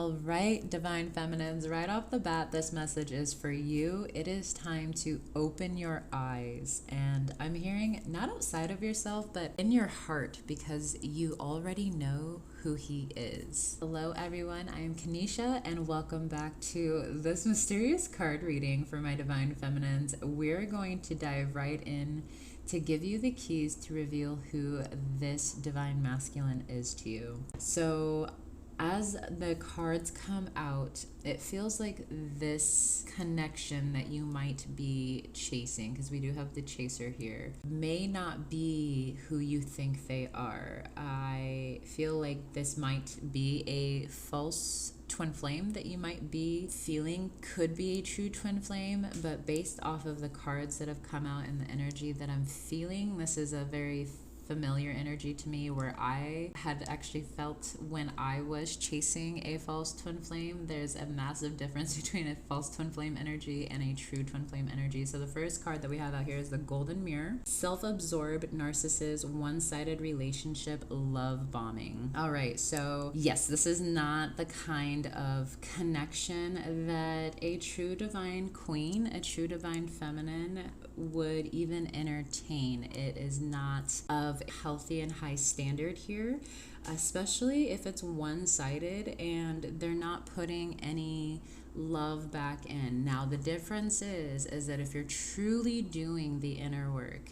All right, Divine Feminines, right off the bat, this message is for you. It is time to open your eyes. And I'm hearing not outside of yourself, but in your heart, because you already know who he is. Hello, everyone. I am Kanisha, and welcome back to this mysterious card reading for my Divine Feminines. We're going to dive right in to give you the keys to reveal who this Divine Masculine is to you. So, as the cards come out, it feels like this connection that you might be chasing, because we do have the chaser here, may not be who you think they are. I feel like this might be a false twin flame that you might be feeling could be a true twin flame, but based off of the cards that have come out and the energy that I'm feeling, this is a very familiar energy to me, where I had actually felt when I was chasing a false twin flame. There's a massive difference between a false twin flame energy and a true twin flame energy. So the first card that we have out here is the Golden Mirror. Self-absorbed narcissist, one-sided relationship, love bombing. All right, so yes, this is not the kind of connection that a true divine queen, a true divine feminine would even entertain. It is not of healthy and high standard here, especially if it's one-sided and they're not putting any love back in. Now the difference is that if you're truly doing the inner work,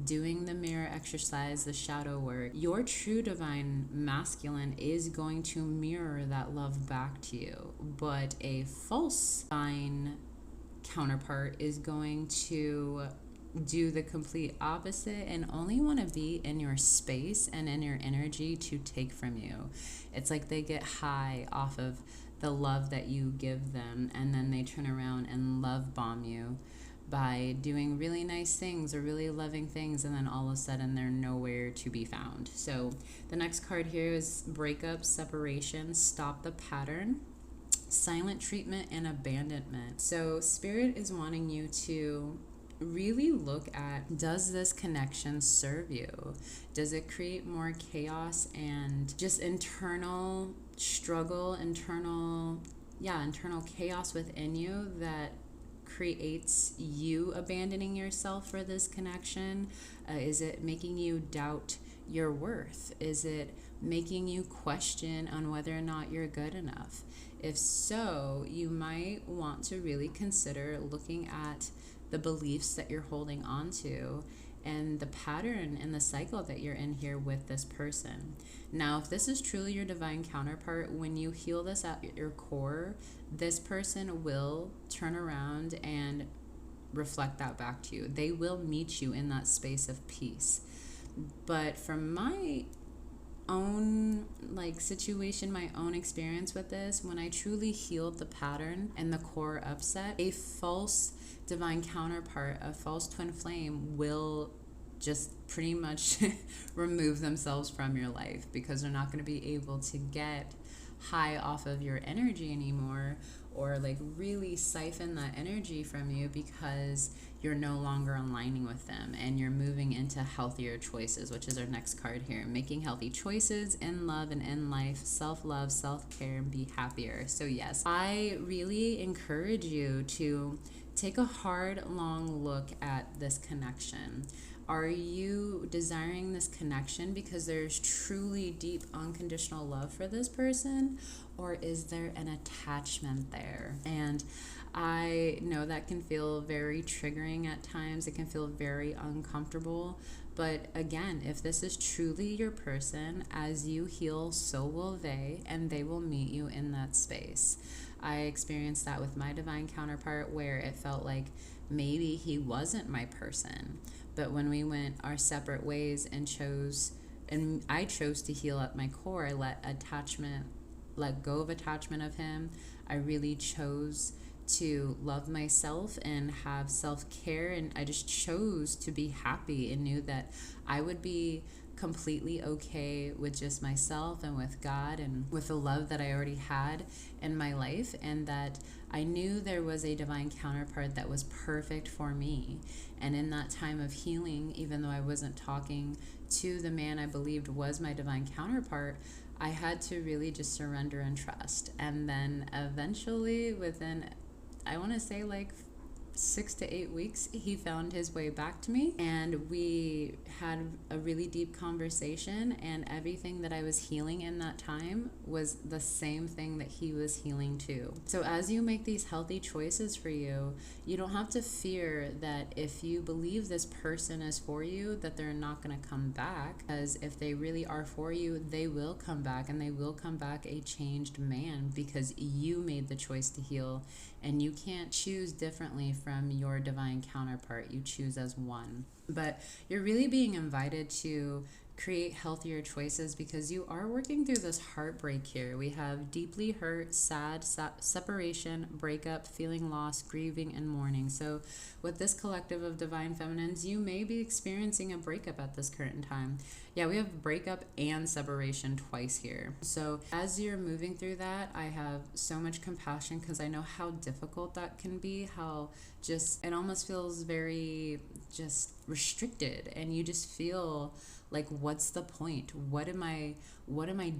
doing the mirror exercise, the shadow work, your true divine masculine is going to mirror that love back to you. But a false divine counterpart is going to do the complete opposite and only want to be in your space and in your energy to take from you. It's like they get high off of the love that you give them, and then they turn around and love bomb you by doing really nice things or really loving things, and then all of a sudden they're nowhere to be found. So the next card here is breakup, separation, stop the pattern, silent treatment, and abandonment. So Spirit is wanting you to really look at, does this connection serve you? Does it create more chaos and just internal struggle, internal chaos within you that creates you abandoning yourself for this connection? Is it making you doubt your worth? Is it making you question on whether or not you're good enough? If so, you might want to really consider looking at the beliefs that you're holding on to and the pattern and the cycle that you're in here with this person. Now, if this is truly your divine counterpart, when you heal this at your core, this person will turn around and reflect that back to you. They will meet you in that space of peace. But from my own situation, my own experience with this, when I truly healed the pattern and the core upset, a false divine counterpart, a false twin flame, will just pretty much remove themselves from your life, because they're not going to be able to get high off of your energy anymore, or really siphon that energy from you, because you're no longer aligning with them and you're moving into healthier choices, which is our next card here. Making healthy choices in love and in life, self-love, self-care, and be happier. So yes, I really encourage you to take a hard, long look at this connection. Are you desiring this connection because there's truly deep, unconditional love for this person? Or is there an attachment there? And I know that can feel very triggering at times. It can feel very uncomfortable. But again, if this is truly your person, as you heal, so will they, and they will meet you in that space. I experienced that with my divine counterpart, where it felt like maybe he wasn't my person. But when we went our separate ways and I chose to heal at my core, I let go of attachment of him. I really chose to love myself and have self-care, and I just chose to be happy and knew that I would be completely okay with just myself and with God and with the love that I already had in my life, and that I knew there was a divine counterpart that was perfect for me. And in that time of healing, even though I wasn't talking to the man I believed was my divine counterpart, I had to really just surrender and trust. And then eventually, within, I want to say like 6 to 8 weeks, he found his way back to me, and we had a really deep conversation. And everything that I was healing in that time was the same thing that he was healing too. So as you make these healthy choices for you, you don't have to fear that if you believe this person is for you, that they're not going to come back. Because if they really are for you, they will come back, and they will come back a changed man, because you made the choice to heal. And you can't choose differently from your divine counterpart. You choose as one. But you're really being invited to create healthier choices, because you are working through this heartbreak here. We have deeply hurt, sad, separation, breakup, feeling lost, grieving, and mourning. So with this collective of divine feminines, you may be experiencing a breakup at this current time. Yeah, we have breakup and separation twice here. So as you're moving through that, I have so much compassion, because I know how difficult that can be, how just it almost feels very just restricted, and you just feel like, what's the point? What am I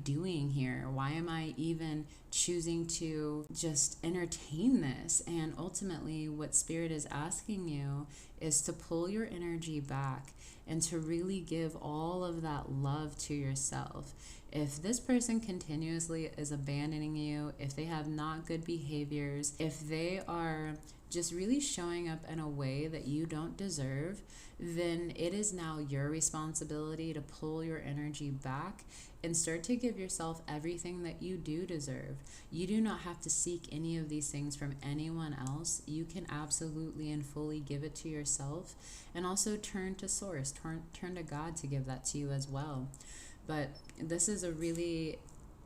doing here? Why am I even choosing to just entertain this? And ultimately, what Spirit is asking you is to pull your energy back and to really give all of that love to yourself. If this person continuously is abandoning you, if they have not good behaviors, if they are just really showing up in a way that you don't deserve, then it is now your responsibility to pull your energy back and start to give yourself everything that you do deserve. You do not have to seek any of these things from anyone else. You can absolutely and fully give it to yourself, and also turn to Source, turn to God to give that to you as well. But this is a really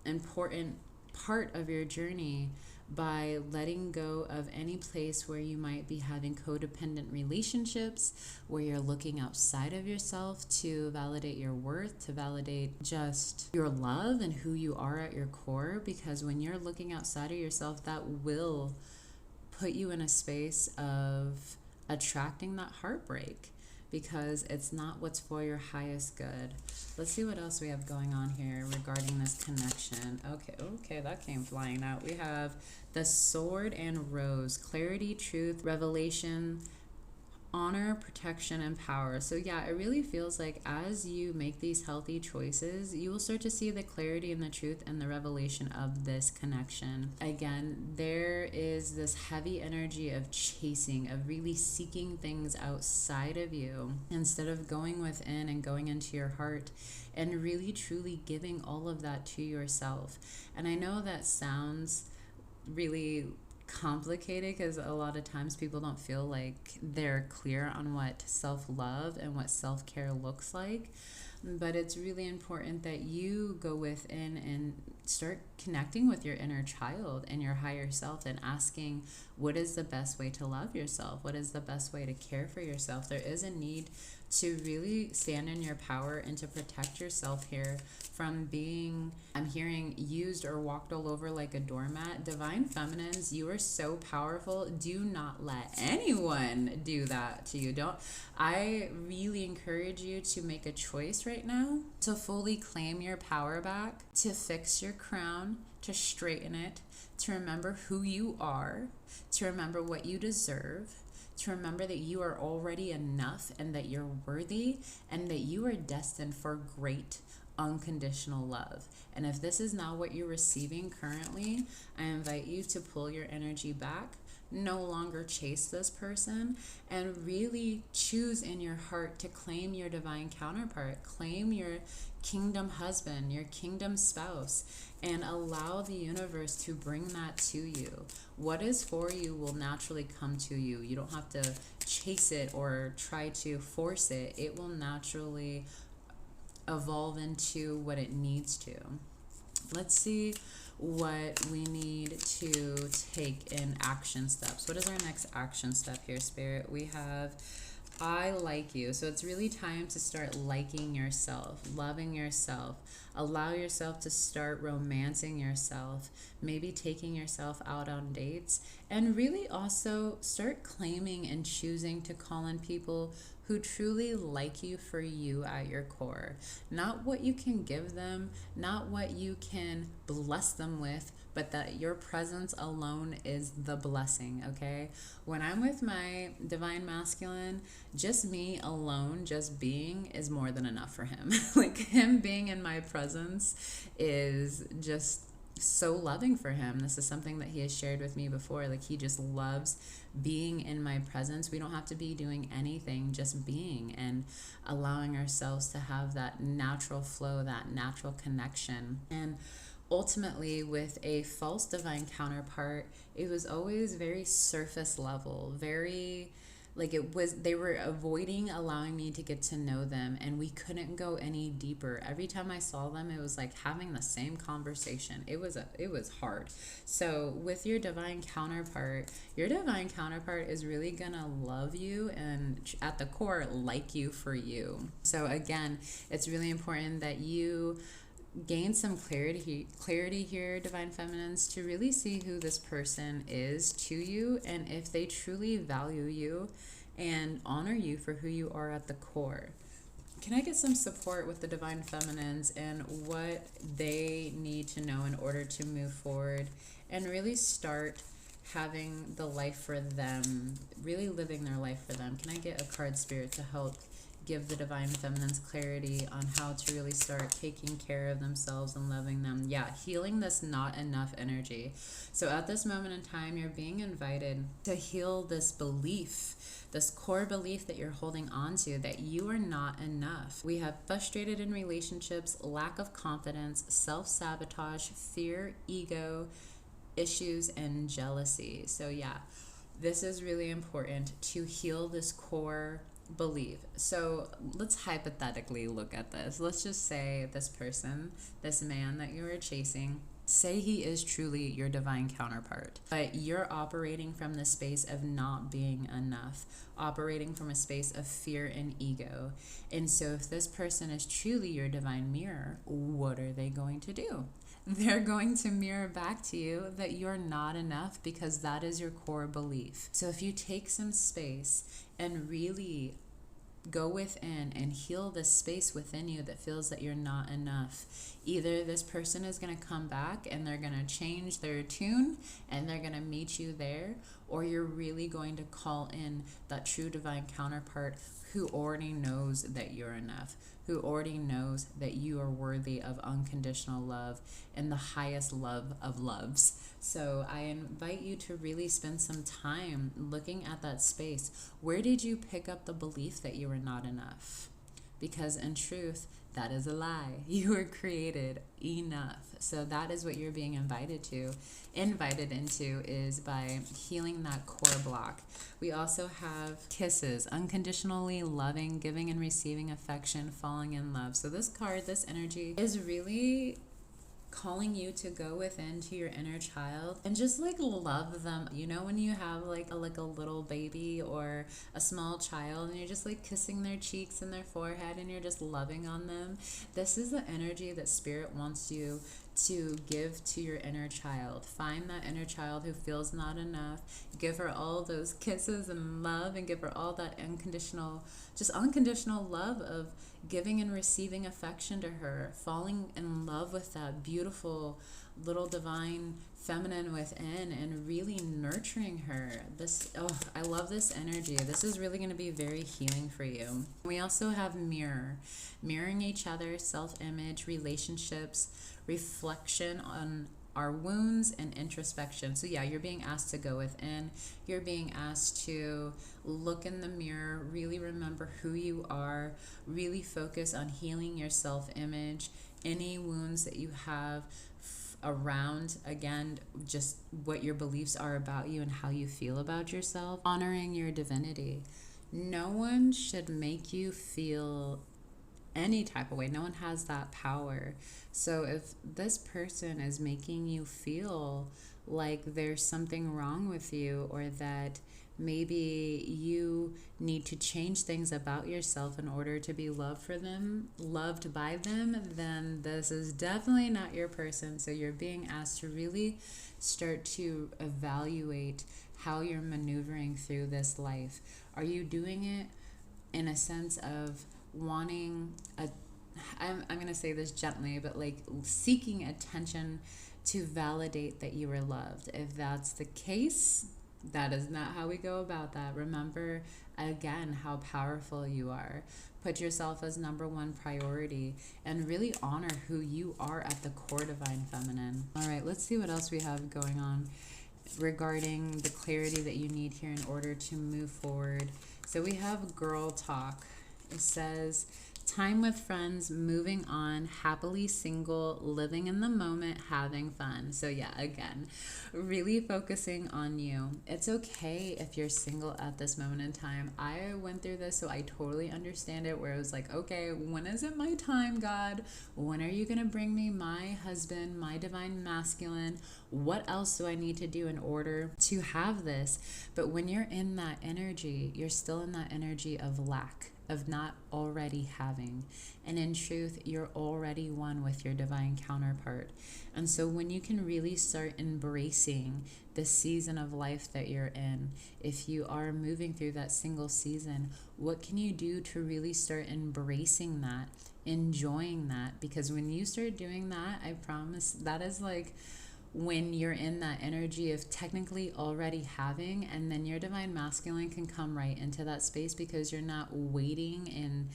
important part of your journey, by letting go of any place where you might be having codependent relationships, where you're looking outside of yourself to validate your worth, to validate just your love and who you are at your core. Because when you're looking outside of yourself, that will put you in a space of attracting that heartbreak, because it's not what's for your highest good. Let's see what else we have going on here regarding this connection. Okay, that came flying out. We have the Sword and Rose, clarity, truth, revelation, honor, protection, and power. So yeah, it really feels like as you make these healthy choices, you will start to see the clarity and the truth and the revelation of this connection. Again, there is this heavy energy of chasing, of really seeking things outside of you, instead of going within and going into your heart and really truly giving all of that to yourself. And I know that sounds really complicated, because a lot of times people don't feel like they're clear on what self-love and what self-care looks like. But it's really important that you go within and start connecting with your inner child and your higher self, and asking, what is the best way to love yourself? What is the best way to care for yourself? There is a need to really stand in your power and to protect yourself here from being, I'm hearing, used or walked all over like a doormat. Divine feminines, you are so powerful. Do not let anyone do that to you. I really encourage you to make a choice right now to fully claim your power back, to fix your crown, to straighten it, to remember who you are, to remember what you deserve, to remember that you are already enough, and that you're worthy, and that you are destined for great unconditional love. And if this is not what you're receiving currently, I invite you to pull your energy back, no longer chase this person, and really choose in your heart to claim your divine counterpart, claim your kingdom husband, your kingdom spouse, and allow the universe to bring that to you. What is for you will naturally come to you. You don't have to chase it or try to force it. It will naturally evolve into what it needs to. Let's see what we need to take in action steps. What is our next action step here, Spirit? We have I like you. So it's really time to start liking yourself, loving yourself. Allow yourself to start romancing yourself, maybe taking yourself out on dates, and really also start claiming and choosing to call in people who truly like you for you at your core. Not what you can give them, not what you can bless them with, but that your presence alone is the blessing, okay? When I'm with my divine masculine, just me alone, just being is more than enough for him. Like him being in my presence is just so loving for him. This is something that he has shared with me before. Like he just loves being in my presence. We don't have to be doing anything, just being and allowing ourselves to have that natural flow, that natural connection. And ultimately, with a false divine counterpart, it was always very surface level, very like it was, they were avoiding allowing me to get to know them, and we couldn't go any deeper. Every time I saw them, it was like having the same conversation. It was hard. So with your divine counterpart is really gonna love you and at the core like you for you. So again, it's really important that you gain some clarity here, divine feminines, to really see who this person is to you and if they truly value you and honor you for who you are at the core. Can I get some support with the divine feminines and what they need to know in order to move forward and really start having the life for them, really living their life for them? Can I get a card spirit to help give the divine feminines clarity on how to really start taking care of themselves and loving them? Yeah, healing this not enough energy. So at this moment in time, you're being invited to heal this belief, this core belief that you're holding on to, that you are not enough. We have frustrated in relationships, lack of confidence, self-sabotage, fear, ego issues, and jealousy. So yeah, this is really important to heal this core believe. So let's hypothetically look at this. Let's just say this person, this man that you are chasing, say he is truly your divine counterpart, but you're operating from the space of not being enough, operating from a space of fear and ego. And so if this person is truly your divine mirror, what are they going to do? They're going to mirror back to you that you're not enough, because that is your core belief. So if you take some space and really go within and heal this space within you that feels that you're not enough, either this person is going to come back and they're going to change their tune and they're going to meet you there, or you're really going to call in that true divine counterpart who already knows that you're enough, who already knows that you are worthy of unconditional love and the highest love of loves. So I invite you to really spend some time looking at that space. Where did you pick up the belief that you were not enough? Because in truth, that is a lie. You were created enough. So that is what you're being invited into, is by healing that core block. We also have kisses, unconditionally loving, giving and receiving affection, falling in love. So this card, this energy is really calling you to go within to your inner child and just like love them. You know, when you have like a little baby or a small child and you're just like kissing their cheeks and their forehead and you're just loving on them, this is the energy that spirit wants you to give to your inner child. Find that inner child who feels not enough, give her all those kisses and love, and give her all that unconditional love of giving and receiving affection to her, falling in love with that beautiful little divine feminine within and really nurturing her. I love this energy. This is really going to be very healing for you. We also have mirroring each other, self-image, relationships, reflection on our wounds, and introspection. So yeah, you're being asked to go within. You're being asked to look in the mirror, really remember who you are, really focus on healing your self-image, any wounds that you have around, again, just what your beliefs are about you and how you feel about yourself, honoring your divinity. No one should make you feel any type of way. No one has that power. So if this person is making you feel like there's something wrong with you, or that maybe you need to change things about yourself in order to be loved by them, then this is definitely not your person. So you're being asked to really start to evaluate how you're maneuvering through this life. Are you doing it in a sense of wanting I'm going to say this gently, but like seeking attention to validate that you are loved. If that's the case, that is not how we go about that. Remember again how powerful you are. Put yourself as number one priority and really honor who you are at the core, divine feminine. All right, let's see what else we have going on regarding the clarity that you need here in order to move forward. So we have girl talk. It says, time with friends, moving on, happily single, living in the moment, having fun. So yeah, again, really focusing on you. It's okay if you're single at this moment in time. I went through this, so I totally understand it, where it was like, okay, when is it my time, God? When are you going to bring me my husband, my divine masculine? What else do I need to do in order to have this? But when you're in that energy, you're still in that energy of lack, of not already having. And in truth, you're already one with your divine counterpart. And so when you can really start embracing the season of life that you're in, if you are moving through that single season, what can you do to really start embracing that, enjoying that? Because when you start doing that, I promise that is like when you're in that energy of technically already having, and then your divine masculine can come right into that space because you're not waiting, and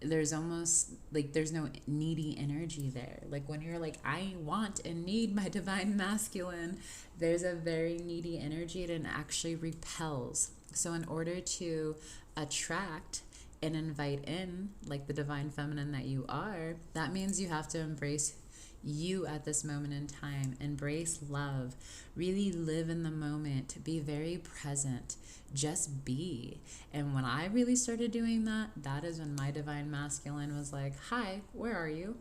there's almost like there's no needy energy there. Like when you're like, I want and need my divine masculine, there's a very needy energy and it actually repels. So in order to attract and invite in like the divine feminine that you are, that means you have to embrace you at this moment in time. Embrace love, really live in the moment, be very present, just be. And when I really started doing that, that is when my divine masculine was like, hi, where are you?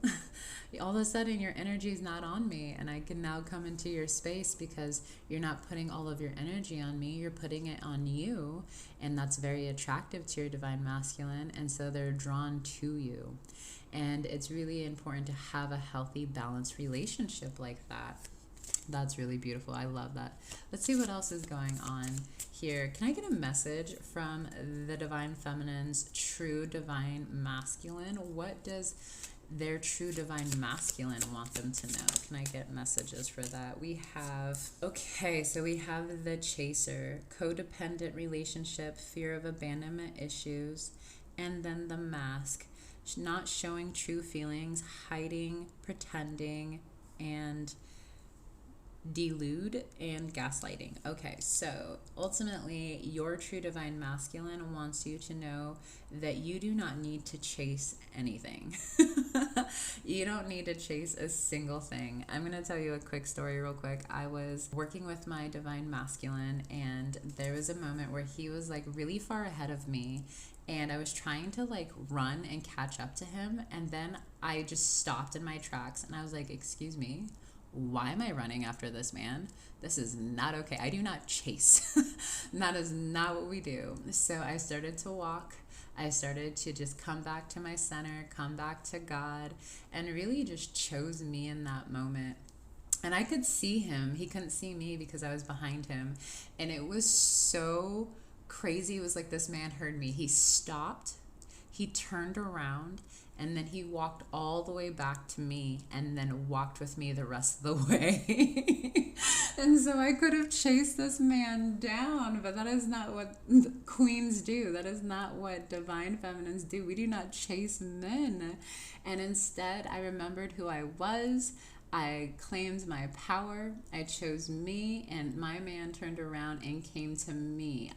All of a sudden your energy is not on me, and I can now come into your space because you're not putting all of your energy on me, you're putting it on you. And that's very attractive to your divine masculine, and so they're drawn to you. And it's really important to have a healthy, balanced relationship like that. That's really beautiful. I love that. Let's see what else is going on here. Can I get a message from the divine feminine's true divine masculine? What does their true divine masculine want them to know? Can I get messages for that? We have, okay, so we have the chaser, codependent relationship, fear of abandonment issues, and then the mask, not showing true feelings, hiding, pretending, and delude and gaslighting. Okay, so ultimately your true divine masculine wants you to know that you do not need to chase anything. You don't need to chase a single thing. I'm going to tell you a quick story real quick. I was working with my divine masculine, and there was a moment where he was like really far ahead of me, and I was trying to like run and catch up to him, and then I just stopped in my tracks and I was like, excuse me, why am I running after this man? This is not okay. I do not chase. That is not what we do. So I started to walk. I started to just come back to my center, come back to God, and really just chose me in that moment. And I could see him. He couldn't see me because I was behind him. And it was so crazy. It was like this man heard me. He stopped. He turned around, and then he walked all the way back to me and then walked with me the rest of the way. And so I could have chased this man down, but that is not what queens do. That is not what divine feminines do. We do not chase men. And instead, I remembered who I was. I claimed my power. I chose me, and my man turned around and came to me.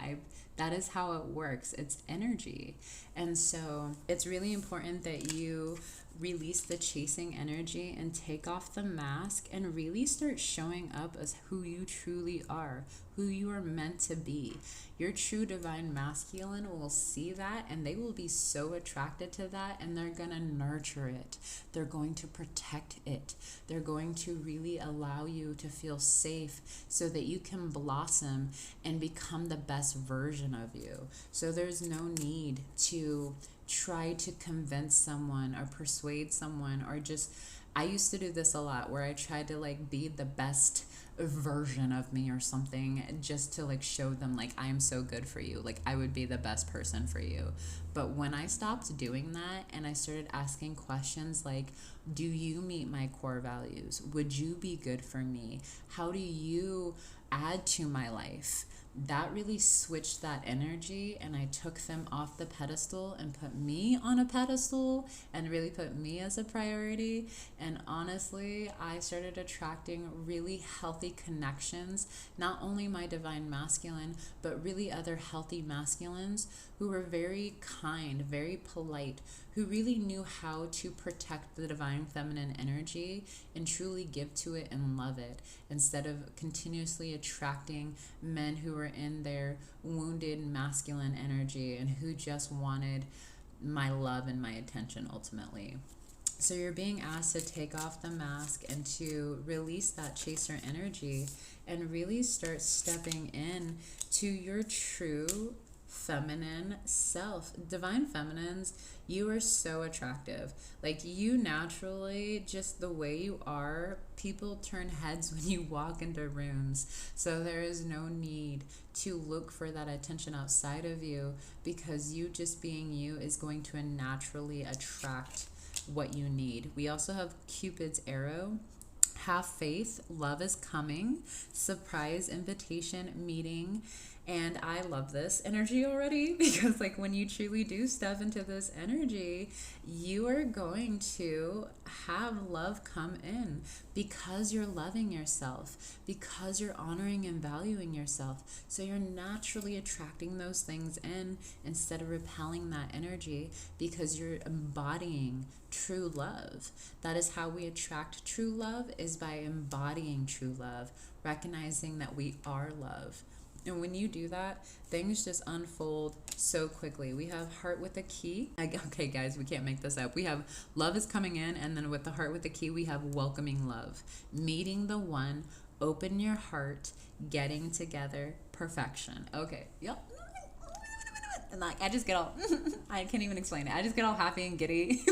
That is how it works. It's energy. And so it's really important that you release the chasing energy and take off the mask and really start showing up as who you truly are, who you are meant to be. Your true divine masculine will see that, and they will be so attracted to that, and they're going to nurture it. They're going to protect it. They're going to really allow you to feel safe so that you can blossom and become the best version of you. So there's no need to try to convince someone or persuade someone, or just, I used to do this a lot where I tried to like be the best version of me or something, just to like show them like I am so good for you, like I would be the best person for you. But when I stopped doing that and I started asking questions like, do you meet my core values? Would you be good for me? How do you add to my life? That really switched that energy, and I took them off the pedestal and put me on a pedestal and really put me as a priority. And honestly, I started attracting really healthy connections, not only my divine masculine, but really other healthy masculines who were very kind, very polite, who really knew how to protect the divine feminine energy and truly give to it and love it, instead of continuously attracting men who were in their wounded masculine energy and who just wanted my love and my attention ultimately. So you're being asked to take off the mask and to release that chaser energy and really start stepping in to your true feminine self. Divine feminines, you are so attractive. Like, you naturally, just the way you are, people turn heads when you walk into rooms. So there is no need to look for that attention outside of you, because you just being you is going to naturally attract what you need. We also have Cupid's arrow. Have faith, love is coming, surprise invitation meeting. And I love this energy already, because like when you truly do step into this energy, you are going to have love come in, because you're loving yourself, because you're honoring and valuing yourself. So you're naturally attracting those things in instead of repelling that energy, because you're embodying true love. That is how we attract true love, is by embodying true love, recognizing that we are love. And when you do that, things just unfold so quickly. We have heart with a key. Okay, guys, we can't make this up. We have love is coming in, and then with the heart with the key, we have welcoming love. Meeting the one, open your heart, getting together, perfection. Okay, yep. And like, I just get all, I can't even explain it. I just get all happy and giddy.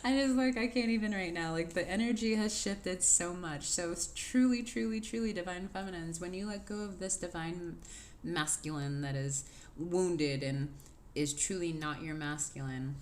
Like, I can't even right now. Like, the energy has shifted so much. So it's truly, truly, truly divine feminines. When you let go of this divine masculine that is wounded and is truly not your masculine,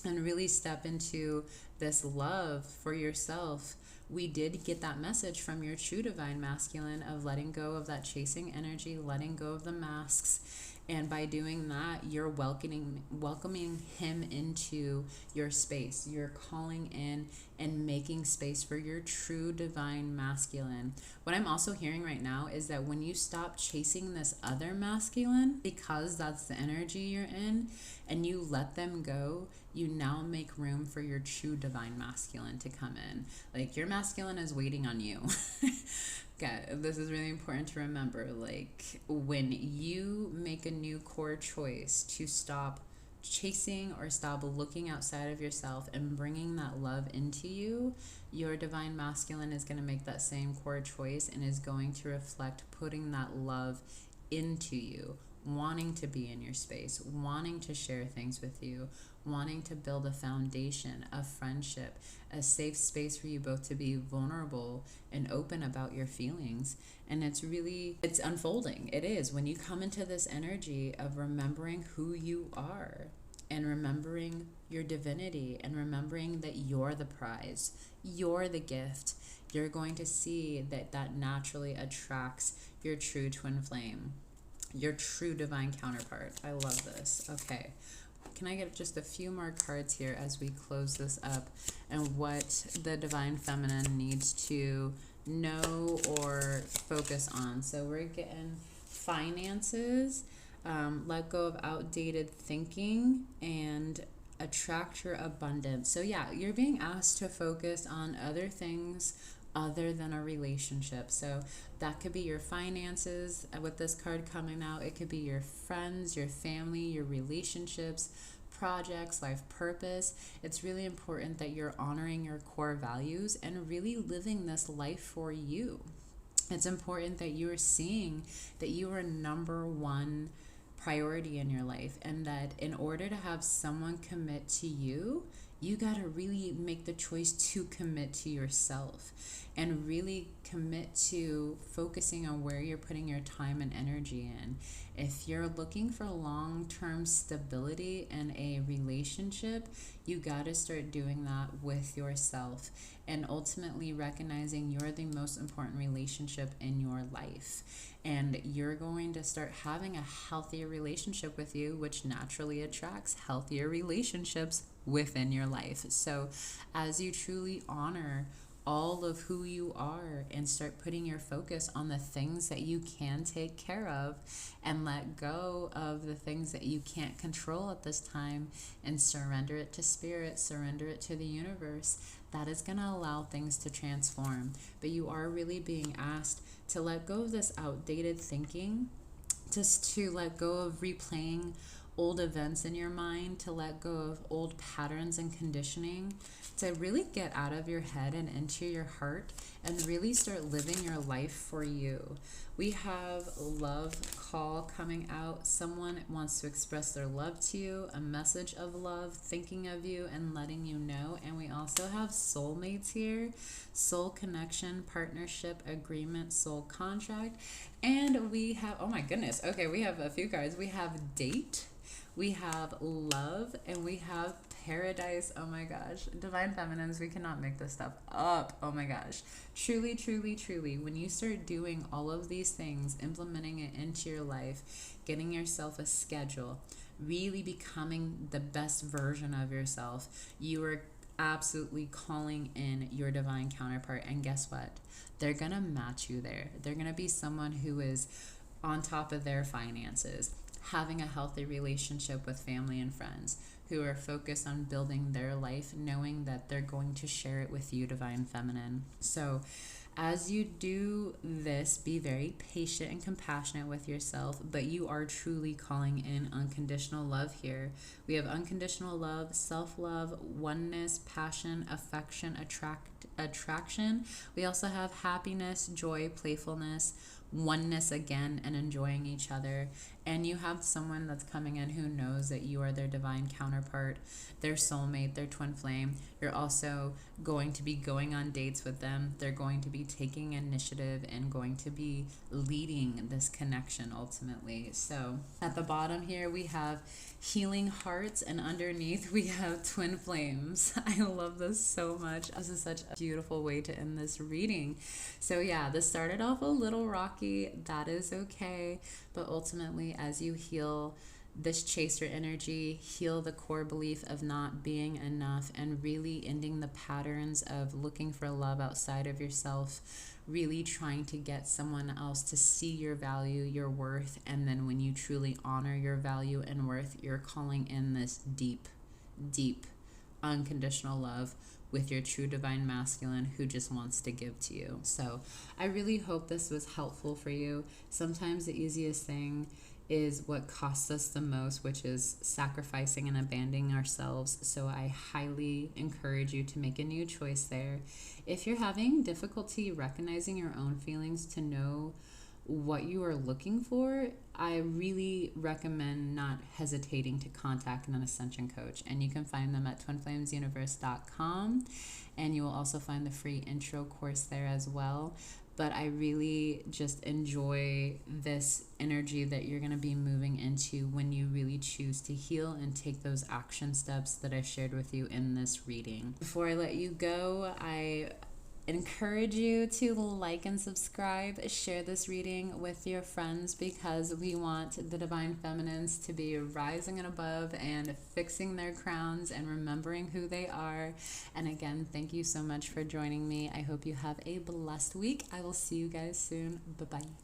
and really step into this love for yourself, we did get that message from your true divine masculine of letting go of that chasing energy, letting go of the masks. And by doing that, you're welcoming him into your space. You're calling in and making space for your true divine masculine. What I'm also hearing right now is that when you stop chasing this other masculine, because that's the energy you're in, and you let them go, you now make room for your true divine masculine to come in. Like, your masculine is waiting on you. Okay, this is really important to remember. Like, when you make a new core choice to stop chasing or stop looking outside of yourself and bringing that love into you, your divine masculine is going to make that same core choice and is going to reflect putting that love into you, wanting to be in your space, wanting to share things with you, wanting to build a foundation of friendship, a safe space for you both to be vulnerable and open about your feelings. And it's unfolding. It is. When you come into this energy of remembering who you are and remembering your divinity and remembering that you're the prize, you're the gift, you're going to see that naturally attracts your true twin flame, your true divine counterpart. I love this. Okay. Can I get just a few more cards here as we close this up, and what the divine feminine needs to know or focus on? So we're getting finances, let go of outdated thinking, and attract your abundance. So yeah, you're being asked to focus on other things other than a relationship. So that could be your finances with this card coming out. It could be your friends, your family, your relationships, projects, life purpose. It's really important that you're honoring your core values and really living this life for you. It's important that you are seeing that you are number one priority in your life, and that in order to have someone commit to you, you got to really make the choice to commit to yourself and really commit to focusing on where you're putting your time and energy in. If you're looking for long-term stability in a relationship, you got to start doing that with yourself and ultimately recognizing you're the most important relationship in your life. And you're going to start having a healthier relationship with you, which naturally attracts healthier relationships within your life. So as you truly honor all of who you are and start putting your focus on the things that you can take care of and let go of the things that you can't control at this time and surrender it to spirit, surrender it to the universe, that is going to allow things to transform. But you are really being asked to let go of this outdated thinking, just to let go of replaying old events in your mind, to let go of old patterns and conditioning, to really get out of your head and into your heart and really start living your life for you. We have love call coming out. Someone wants to express their love to you, a message of love, thinking of you and letting you know. And we also have soulmates here, soul connection, partnership, agreement, soul contract. And we have, oh my goodness, okay, we have a few cards. We have date, we have love, and we have paradise. Oh my gosh. Divine feminines, we cannot make this stuff up. Oh my gosh. Truly, truly, truly, when you start doing all of these things, implementing it into your life, getting yourself a schedule, really becoming the best version of yourself, you are absolutely calling in your divine counterpart. And guess what? They're gonna match you there. They're gonna be someone who is on top of their finances, having a healthy relationship with family and friends, who are focused on building their life, knowing that they're going to share it with you, divine feminine. So as you do this, be very patient and compassionate with yourself, but you are truly calling in unconditional love here. We have unconditional love, self-love, oneness, passion, affection, attraction. We also have happiness, joy, playfulness, oneness again, and enjoying each other. And you have someone that's coming in who knows that you are their divine counterpart, their soulmate, their twin flame. You're also going to be going on dates with them. They're going to be taking initiative and going to be leading this connection ultimately. So at the bottom here we have healing hearts, and underneath we have twin flames. I love this so much. This is such a beautiful way to end this reading. So yeah, this started off a little rocky. That is okay. But ultimately, as you heal this chaser energy, heal the core belief of not being enough, and really ending the patterns of looking for love outside of yourself, really trying to get someone else to see your value, your worth, and then when you truly honor your value and worth, you're calling in this deep, deep, unconditional love with your true divine masculine who just wants to give to you. So I really hope this was helpful for you. Sometimes the easiest thing is what costs us the most, which is sacrificing and abandoning ourselves. So I highly encourage you to make a new choice there. If you're having difficulty recognizing your own feelings to know what you are looking for, I really recommend not hesitating to contact an ascension coach. And you can find them at twinflamesuniverse.com, and you will also find the free intro course there as well. But I really just enjoy this energy that you're going to be moving into when you really choose to heal and take those action steps that I shared with you in this reading. Before I let you go, I encourage you to like and subscribe, share this reading with your friends, because we want the divine feminines to be rising and above and fixing their crowns and remembering who they are. And again, thank you so much for joining me. I hope you have a blessed week. I will see you guys soon. Bye-bye.